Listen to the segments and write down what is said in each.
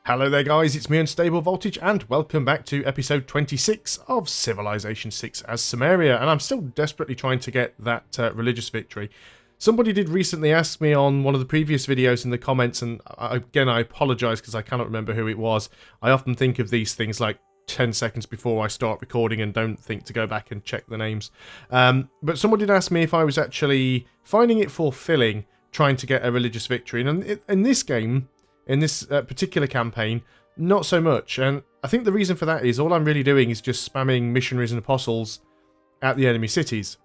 Hello there guys, it's me Unstable Voltage and welcome back to episode 26 of Civilization 6 as Sumeria, and I'm still desperately trying to get that religious victory. Somebody did recently ask me on one of the previous videos in the comments, and again I apologise because I cannot remember who it was. I often think of these things like 10 seconds before I start recording and don't think to go back and check the names. But someone did ask me if I was actually finding it fulfilling trying to get a religious victory, and in this game, in this particular campaign, not so much. And I think the reason for that is all I'm really doing is just spamming missionaries and apostles at the enemy cities.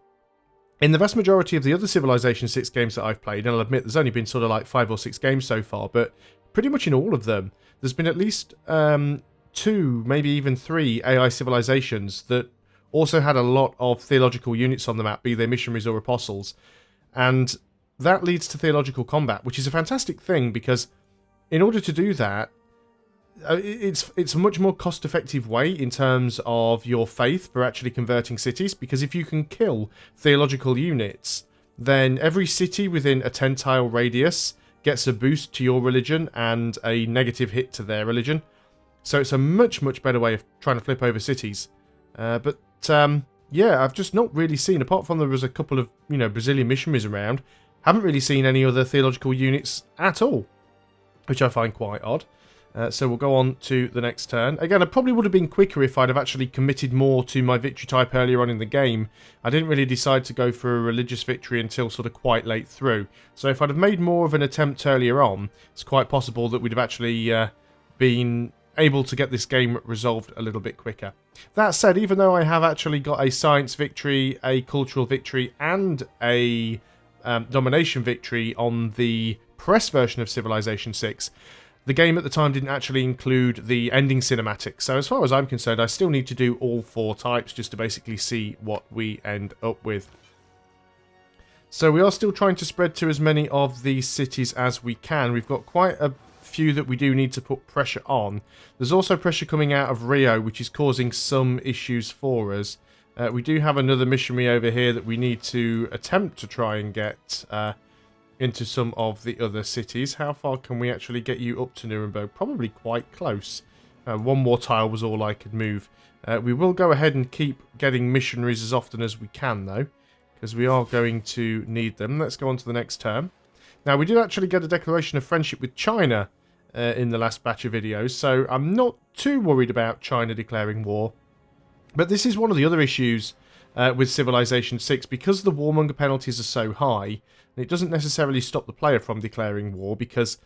In the vast majority of the other Civilization 6 games that I've played, and I'll admit there's only been sort of like 5 or 6 games so far, but pretty much in all of them, there's been at least 2, maybe even 3 AI civilizations that also had a lot of theological units on the map, be they missionaries or apostles. And that leads to theological combat, which is a fantastic thing because in order to do that, it's a much more cost-effective way in terms of your faith for actually converting cities, because if you can kill theological units, then every city within a 10-tile radius gets a boost to your religion and a negative hit to their religion. So it's a much, much better way of trying to flip over cities. Yeah, I've just not really seen, apart from there was a couple of, Brazilian missionaries around, haven't really seen any other theological units at all, which I find quite odd. So we'll go on to the next turn. Again, I probably would have been quicker if I'd have actually committed more to my victory type earlier on in the game. I didn't really decide to go for a religious victory until sort of quite late through. So if I'd have made more of an attempt earlier on, it's quite possible that we'd have actually been able to get this game resolved a little bit quicker. That said, even though I have actually got a science victory, a cultural victory, and a domination victory on the press version of Civilization 6, the game at the time didn't actually include the ending cinematic. So as far as I'm concerned, I still need to do all 4 types just to basically see what we end up with. So we are still trying to spread to as many of these cities as we can. We've got quite a few that we do need to put pressure on. There's also pressure coming out of Rio, which is causing some issues for us. We do have another missionary over here that we need to attempt to try and get into some of the other cities. How far can we actually get you up to Nuremberg? Probably quite close. 1 more tile was all I could move. We will go ahead and keep getting missionaries as often as we can, though, because we are going to need them. Let's go on to the next term. Now, we did actually get a declaration of friendship with China in the last batch of videos, so I'm not too worried about China declaring war. But this is one of the other issues with Civilization 6, because the warmonger penalties are so high. It doesn't necessarily stop the player from declaring war, because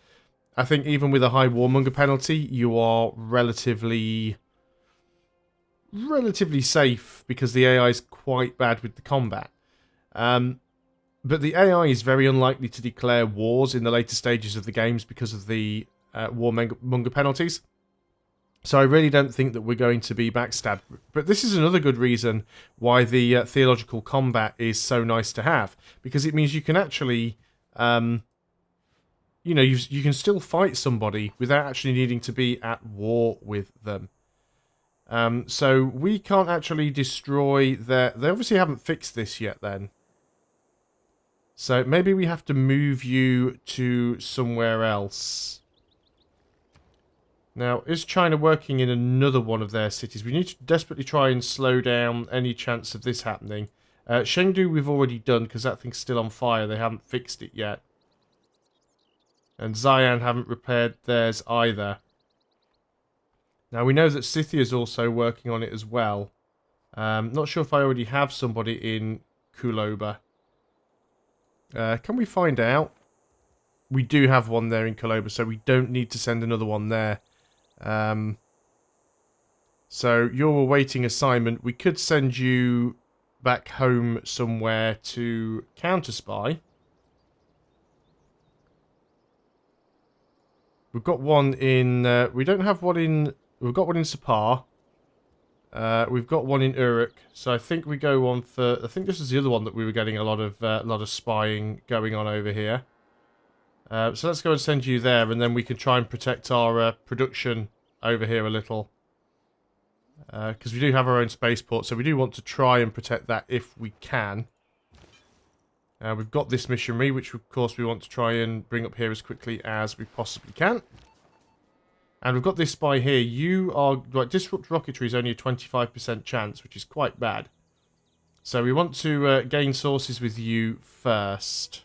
I think even with a high warmonger penalty, you are relatively safe because the AI is quite bad with the combat. But the AI is very unlikely to declare wars in the later stages of the games because of the warmonger penalties. So I really don't think that we're going to be backstabbed. But this is another good reason why the theological combat is so nice to have. Because it means you can actually, you can still fight somebody without actually needing to be at war with them. So we can't actually destroy their... They obviously haven't fixed this yet then. So maybe we have to move you to somewhere else. Now, is China working in another one of their cities? We need to desperately try and slow down any chance of this happening. Chengdu we've already done because that thing's still on fire. They haven't fixed it yet. And Xi'an haven't repaired theirs either. Now, we know that Scythia's also working on it as well. Not sure if I already have somebody in Kuloba. Can we find out? We do have one there in Kuloba, so we don't need to send another one there. So you're awaiting assignment. We could send you back home somewhere to counter-spy. We've got one in... we don't have one in... We've got one in Sapar. We've got one in Uruk. So I think we go on for... I think this is the other one that we were getting a lot of spying going on over here. So let's go and send you there, and then we can try and protect our production over here a little. Because we do have our own spaceport, so we do want to try and protect that if we can. We've got this missionary, which of course we want to try and bring up here as quickly as we possibly can. And we've got this spy here. You are... Right, disrupt rocketry is only a 25% chance, which is quite bad. So we want to gain sources with you first.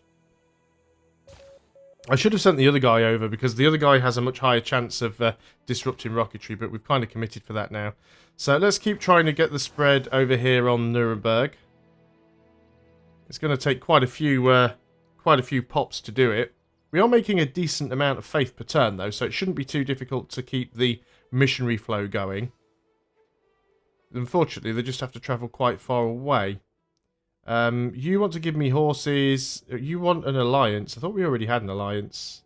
I should have sent the other guy over, because the other guy has a much higher chance of disrupting rocketry, but we've kind of committed for that now. So let's keep trying to get the spread over here on Nuremberg. It's going to take quite a few pops to do it. We are making a decent amount of faith per turn, though, so it shouldn't be too difficult to keep the missionary flow going. Unfortunately, they just have to travel quite far away. You want to give me horses. You want an alliance. I thought we already had an alliance.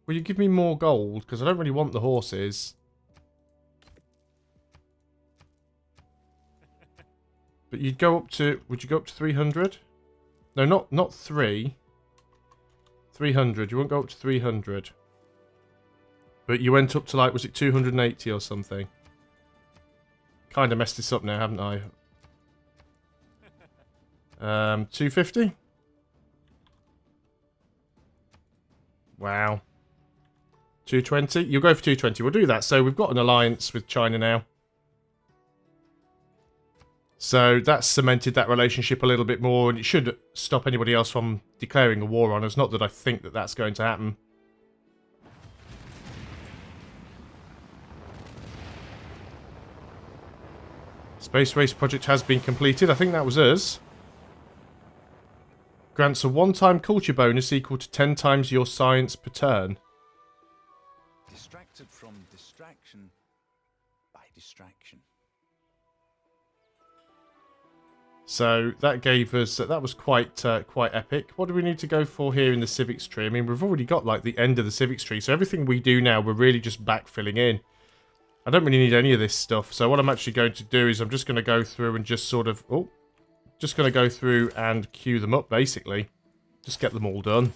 Will you give me more gold? Because I don't really want the horses. But you'd go up to... Would you go up to 300? No, not 3. 300. You won't go up to 300. But you went up to, like, was it 280 or something? Kind of messed this up now, haven't I? 250? Wow. 220? You'll go for 220. We'll do that. So we've got an alliance with China now. So that's cemented that relationship a little bit more, and it should stop anybody else from declaring a war on us. Not that I think that that's going to happen. Space race project has been completed. I think that was us. Grants a one-time culture bonus equal to 10 times your science per turn. Distracted from distraction by distraction. So that gave us... that was quite epic. What do we need to go for here in the civics tree? I mean, we've already got, like, the end of the civics tree. So everything we do now, we're really just backfilling in. I don't really need any of this stuff. So what I'm actually going to do is I'm just going to go through and just sort of... Oh, just going to go through and queue them up, basically. Just get them all done.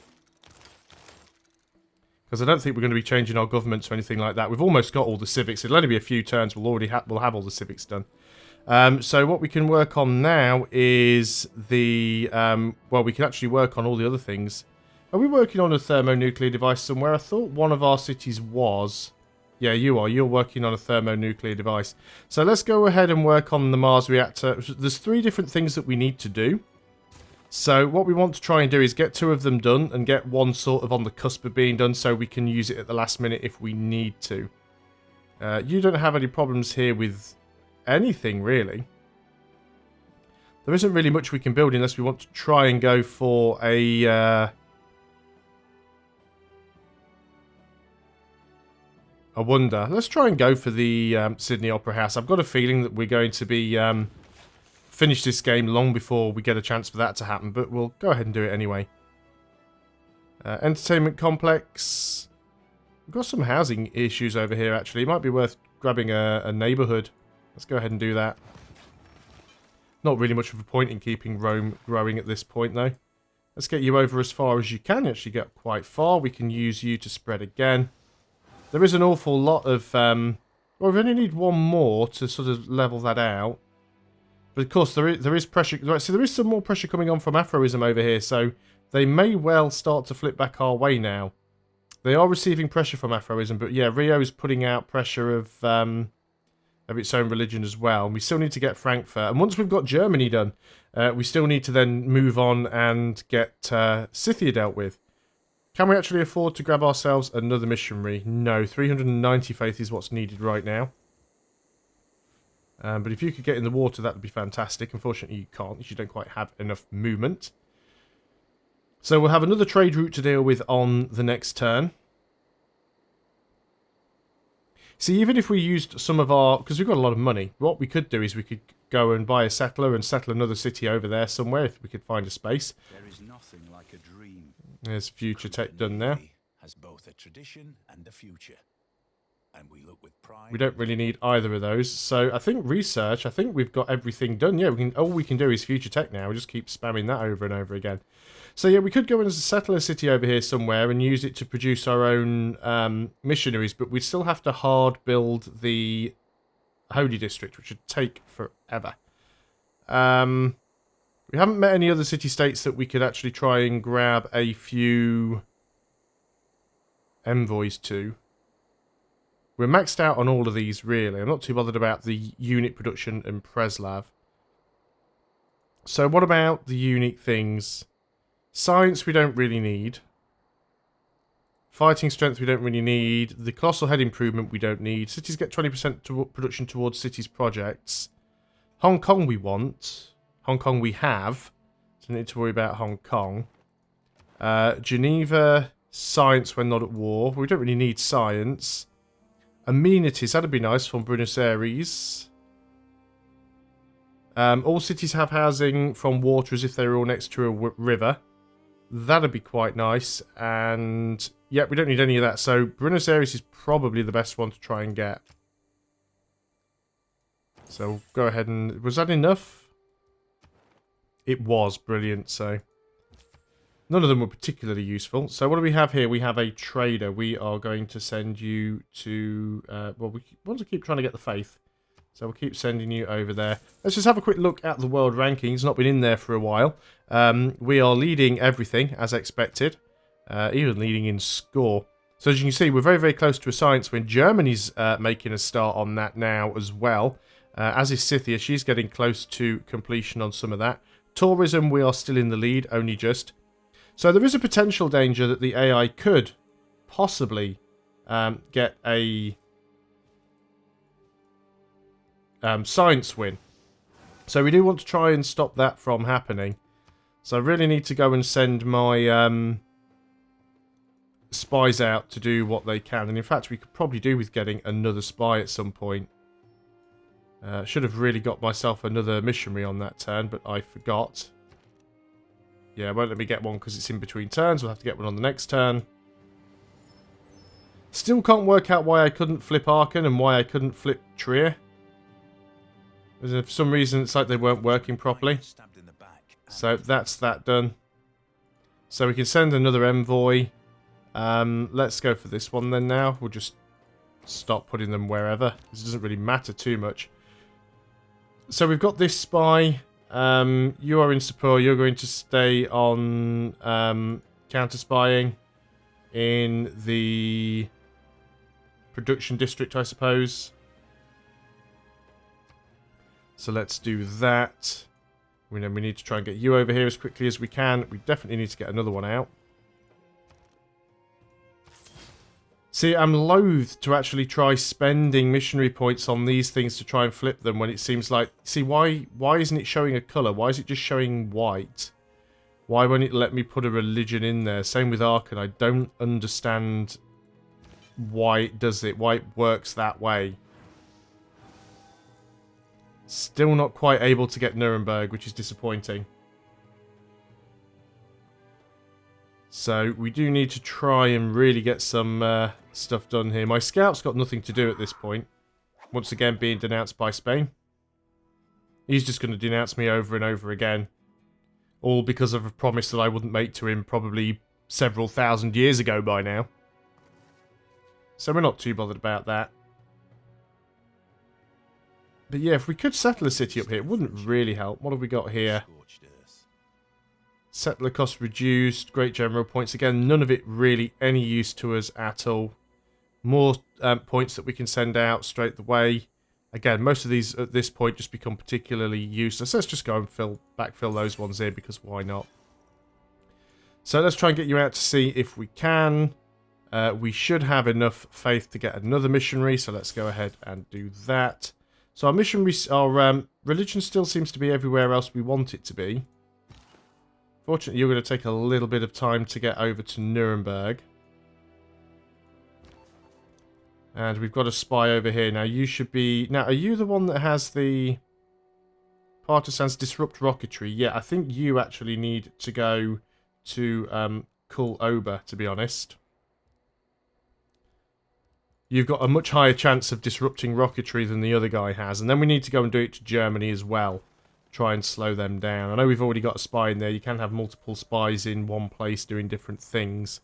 Because I don't think we're going to be changing our governments or anything like that. We've almost got all the civics. It'll only be a few turns. We'll have all the civics done. So what we can work on now is the... well, we can actually work on all the other things. Are we working on a thermonuclear device somewhere? I thought one of our cities was... Yeah, you are. You're working on a thermonuclear device. So let's go ahead and work on the Mars reactor. There's 3 different things that we need to do. So what we want to try and do is get 2 of them done and get one sort of on the cusp of being done so we can use it at the last minute if we need to. You don't have any problems here with anything, really. There isn't really much we can build unless we want to try and go for a wonder. Let's try and go for the Sydney Opera House. I've got a feeling that we're going to be finish this game long before we get a chance for that to happen, but we'll go ahead and do it anyway. Entertainment complex. We've got some housing issues over here, actually. It might be worth grabbing a neighbourhood. Let's go ahead and do that. Not really much of a point in keeping Rome growing at this point, though. Let's get you over as far as you can. You actually get quite far. We can use you to spread again. There is an awful lot of... well, we only need one more to sort of level that out. But of course, there is pressure... Right, so there is some more pressure coming on from Afroism over here, so they may well start to flip back our way now. They are receiving pressure from Afroism, but yeah, Rio is putting out pressure of its own religion as well. And we still need to get Frankfurt. And once we've got Germany done, we still need to then move on and get Scythia dealt with. Can we actually afford to grab ourselves another missionary? No, 390 faith is what's needed right now. But if you could get in the water, that would be fantastic. Unfortunately, you can't, because you don't quite have enough movement. So we'll have another trade route to deal with on the next turn. See, even if we used some of our... Because we've got a lot of money. What we could do is we could go and buy a settler and settle another city over there somewhere if we could find a space. There is nothing like a dream. There's future tech done now. Has both a tradition and a future. And we look with pride. We don't really need either of those. So I think research, I think we've got everything done. Yeah, all we can do is future tech now. We just keep spamming that over and over again. So yeah, we could go and settle a city over here somewhere and use it to produce our own missionaries, but we'd still have to hard build the Holy District, which would take forever. We haven't met any other city-states that we could actually try and grab a few envoys to. We're maxed out on all of these, really. I'm not too bothered about the unit production and Preslav. So what about the unique things? Science we don't really need. Fighting strength we don't really need. The colossal head improvement we don't need. Cities get 20% to production towards cities projects. Hong Kong we want. Hong Kong we have. So we need to worry about Hong Kong. Geneva, science when not at war. We don't really need science. Amenities, that'd be nice from Buenos Aires. All cities have housing from water as if they were all next to a river. That'd be quite nice. And, yeah, we don't need any of that. So, Buenos Aires is probably the best one to try and get. So, go ahead and... Was that enough? It was. Brilliant, so... None of them were particularly useful. So what do we have here? We have a trader. We are going to send you to... well, we want to keep trying to get the faith. So we'll keep sending you over there. Let's just have a quick look at the world rankings. Not been in there for a while. We are leading everything, as expected. Even leading in score. So as you can see, we're very, very close to a science win. Germany's making a start on that now as well. As is Scythia. She's getting close to completion on some of that. Tourism, we are still in the lead, only just... So there is a potential danger that the AI could possibly get a science win. So we do want to try and stop that from happening. So I really need to go and send my spies out to do what they can. And in fact, we could probably do with getting another spy at some point. Should have really got myself another missionary on that turn, but I forgot. Yeah, it won't let me get one because it's in between turns. We'll have to get one on the next turn. Still can't work out why I couldn't flip Aachen and why I couldn't flip Trier. For some reason, it's like they weren't working properly. So that's that done. So we can send another envoy. Let's go for this one then now. We'll just stop putting them wherever. This doesn't really matter too much. So we've got this spy. You are in support. You're going to stay on counter spying in the production district, I suppose. So let's do that. We know we need to try and get you over here as quickly as we can. We definitely need to get another one out. See, I'm loath to actually try spending missionary points on these things to try and flip them when it seems like... See, why isn't it showing a colour? Why is it just showing white? Why won't it let me put a religion in there? Same with Aachen. I don't understand why it does it, why it works that way. Still not quite able to get Nuremberg, which is disappointing. So we do need to try and really get some stuff done here. My scout's got nothing to do at this point. Once again being denounced by Spain. He's just going to denounce me over and over again. All because of a promise that I wouldn't make to him probably several thousand years ago by now. So we're not too bothered about that. But yeah, if we could settle a city up here, it wouldn't really help. What have we got here? Settler cost reduced. Great general points. Again, none of it really any use to us at all. More points that we can send out straight the way. Again, most of these at this point just become particularly useless. Let's just go and backfill those ones here because why not? So let's try and get you out to sea if we can. We should have enough faith to get another missionary. So let's go ahead and do that. So our missionaries, our religion still seems to be everywhere else we want it to be. Fortunately, you're going to take a little bit of time to get over to Nuremberg. And we've got a spy over here. Now, you should be... Now, are you the one that has the Partisans Disrupt Rocketry? Yeah, I think you actually need to go to Kul Ober, to be honest. You've got a much higher chance of disrupting rocketry than the other guy has. And then we need to go and do it to Germany as well. Try and slow them down. I know we've already got a spy in there. You can have multiple spies in one place doing different things.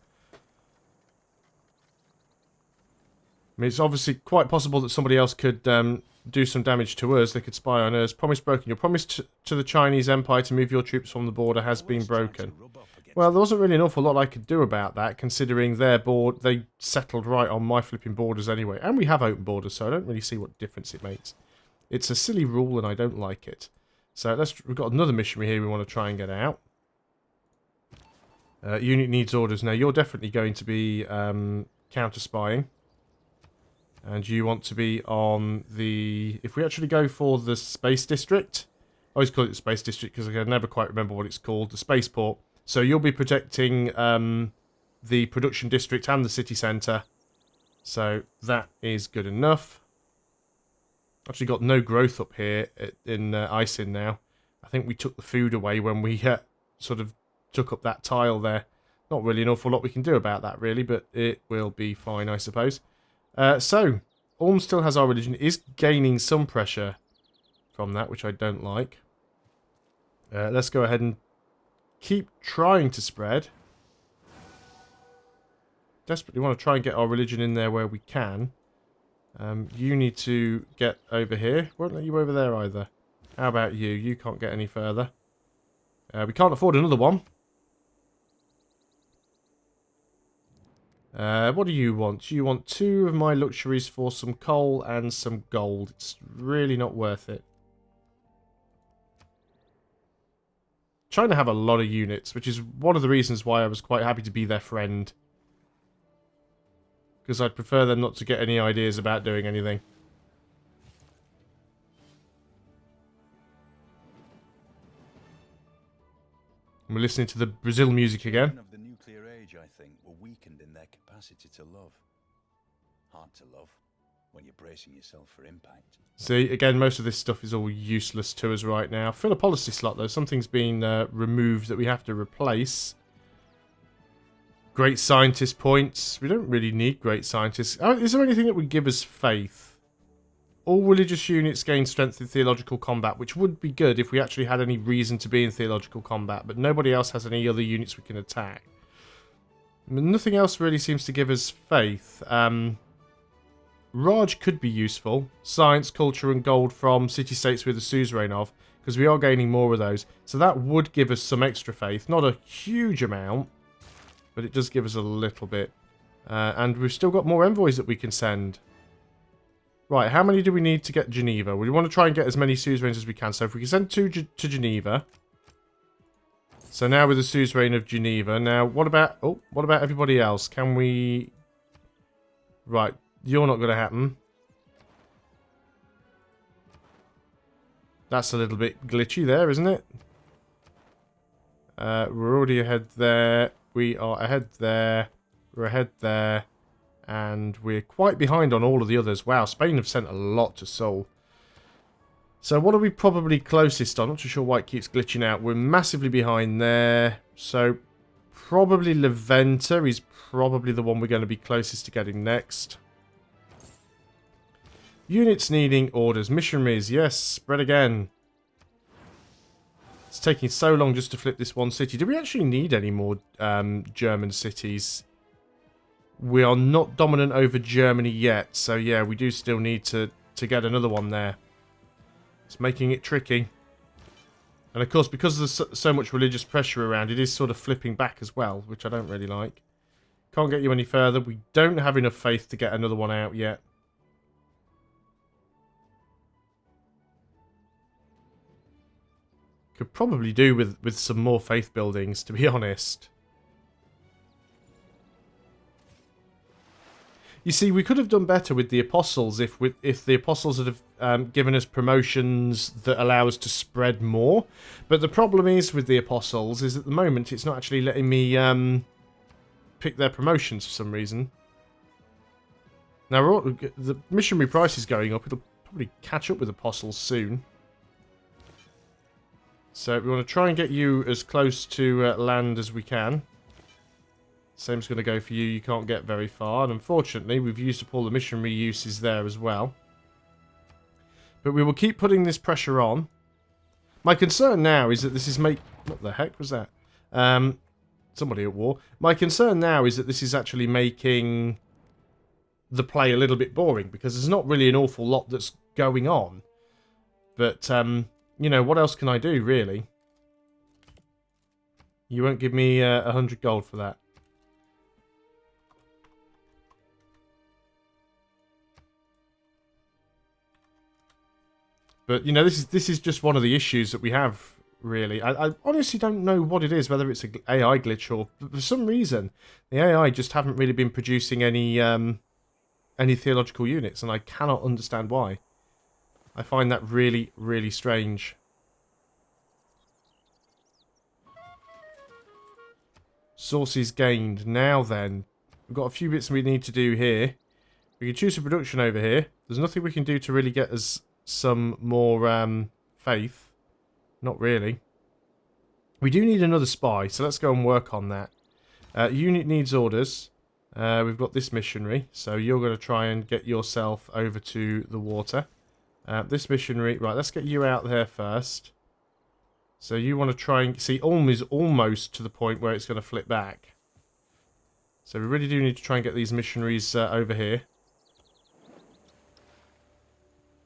I mean, it's obviously quite possible that somebody else could do some damage to us. They could spy on us. Promise broken. Your promise to the Chinese Empire to move your troops from the border has been broken. Well, there wasn't really an awful lot I could do about that, considering their board, they settled right on my flipping borders anyway. And we have open borders, so I don't really see what difference it makes. It's a silly rule and I don't like it. So we've got another missionary here we want to try and get out. Unit needs orders. Now, you're definitely going to be counter-spying. And you want to be on the... If we actually go for the Space District... I always call it the Space District because I can never quite remember what it's called. The Spaceport. So you'll be protecting the Production District and the City Centre. So that is good enough. Actually got no growth up here in Isin now. I think we took the food away when we sort of took up that tile there. Not really an awful lot we can do about that, really, but it will be fine, I suppose. So, Ulm still has our religion. It is gaining some pressure from that, which I don't like. Let's go ahead and keep trying to spread. Desperately want to try and get our religion in there where we can. You need to get over here. Won't let you over there either. How about you? You can't get any further. We can't afford another one. What do you want? You want 2 of my luxuries for some coal and some gold. It's really not worth it. China have a lot of units, which is one of the reasons why I was quite happy to be their friend. Because I'd prefer them not to get any ideas about doing anything. And we're listening to the Brazil music again. Of the nuclear age, I think, were weakened in their capacity to love. Hard to love when you're bracing yourself for impact. See, again, most of this stuff is all useless to us right now. Fill a policy slot, though. Something's been removed that we have to replace. Great scientist points. We don't really need great scientists. Is there anything that would give us faith? All religious units gain strength in theological combat, which would be good if we actually had any reason to be in theological combat, but nobody else has any other units we can attack. Nothing else really seems to give us faith. Raj could be useful. Science, culture, and gold from city-states with the suzerain of, because we are gaining more of those. So that would give us some extra faith. Not a huge amount, but it does give us a little bit. And we've still got more envoys that we can send. Right, how many do we need to get Geneva? We want to try and get as many suzerains as we can. So if we can send 2 to Geneva. So now with the suzerain of Geneva. Now, what about everybody else? Can we... Right, you're not going to happen. That's a little bit glitchy there, isn't it? We're already ahead there. We are ahead there. We're ahead there. And we're quite behind on all of the others. Wow, Spain have sent a lot to Seoul. So what are we probably closest on? Not too sure why it keeps glitching out. We're massively behind there. So probably Leventa is probably the one we're going to be closest to getting next. Units needing orders. Missionaries, yes, spread again. It's taking so long just to flip this one city. Do we actually need any more German cities? We are not dominant over Germany yet. So yeah, we do still need to get another one there. It's making it tricky. And of course, because there's so much religious pressure around, it is sort of flipping back as well, which I don't really like. Can't get you any further. We don't have enough faith to get another one out yet. Could probably do with some more faith buildings, to be honest. You see, we could have done better with the Apostles if the Apostles had have, given us promotions that allow us to spread more. But the problem is with the Apostles is at the moment it's not actually letting me pick their promotions for some reason. Now, the missionary price is going up. It'll probably catch up with Apostles soon. So we want to try and get you as close to land as we can. Same's going to go for you. You can't get very far. And unfortunately, we've used up all the missionary uses there as well. But we will keep putting this pressure on. My concern now is that this is What the heck was that? Somebody at war. My concern now is that this is actually making the play a little bit boring. Because there's not really an awful lot that's going on. But, you know, what else can I do, really? You won't give me 100 gold for that. But, you know, this is just one of the issues that we have, really. I honestly don't know what it is, whether it's an AI glitch or... For some reason, the AI just haven't really been producing any theological units, and I cannot understand why. I find that really, really strange. Sources gained. Now then, we've got a few bits we need to do here. We can choose a production over here. There's nothing we can do to really get us some more faith. Not really. We do need another spy, so let's go and work on that. Unit needs orders. We've got this missionary, so you're going to try and get yourself over to the water. This missionary, right, let's get you out there first. So you want to try and see, Ulm is almost to the point where it's going to flip back. So we really do need to try and get these missionaries over here.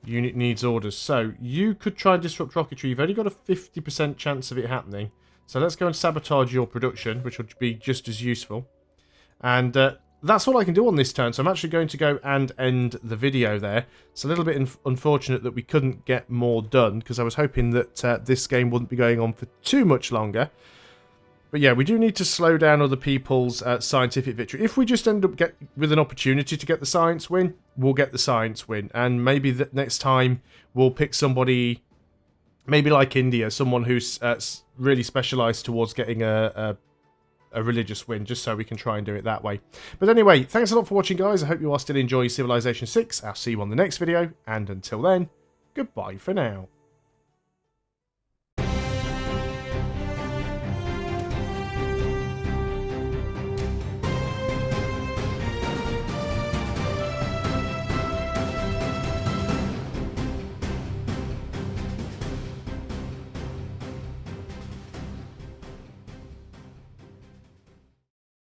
Unit needs orders. So you could try and disrupt rocketry. You've only got a 50% chance of it happening. So let's go and sabotage your production, which would be just as useful. And that's all I can do on this turn. So I'm actually going to go and end the video there. It's a little bit unfortunate that we couldn't get more done, because I was hoping that this game wouldn't be going on for too much longer. But yeah, we do need to slow down other people's scientific victory. If we just end up with an opportunity to get the science win, we'll get the science win. And maybe the next time we'll pick somebody, maybe like India, someone who's really specialised towards getting a religious win, just so we can try and do it that way. But anyway, thanks a lot for watching, guys. I hope you are still enjoying Civilization 6. I'll see you on the next video. And until then, goodbye for now.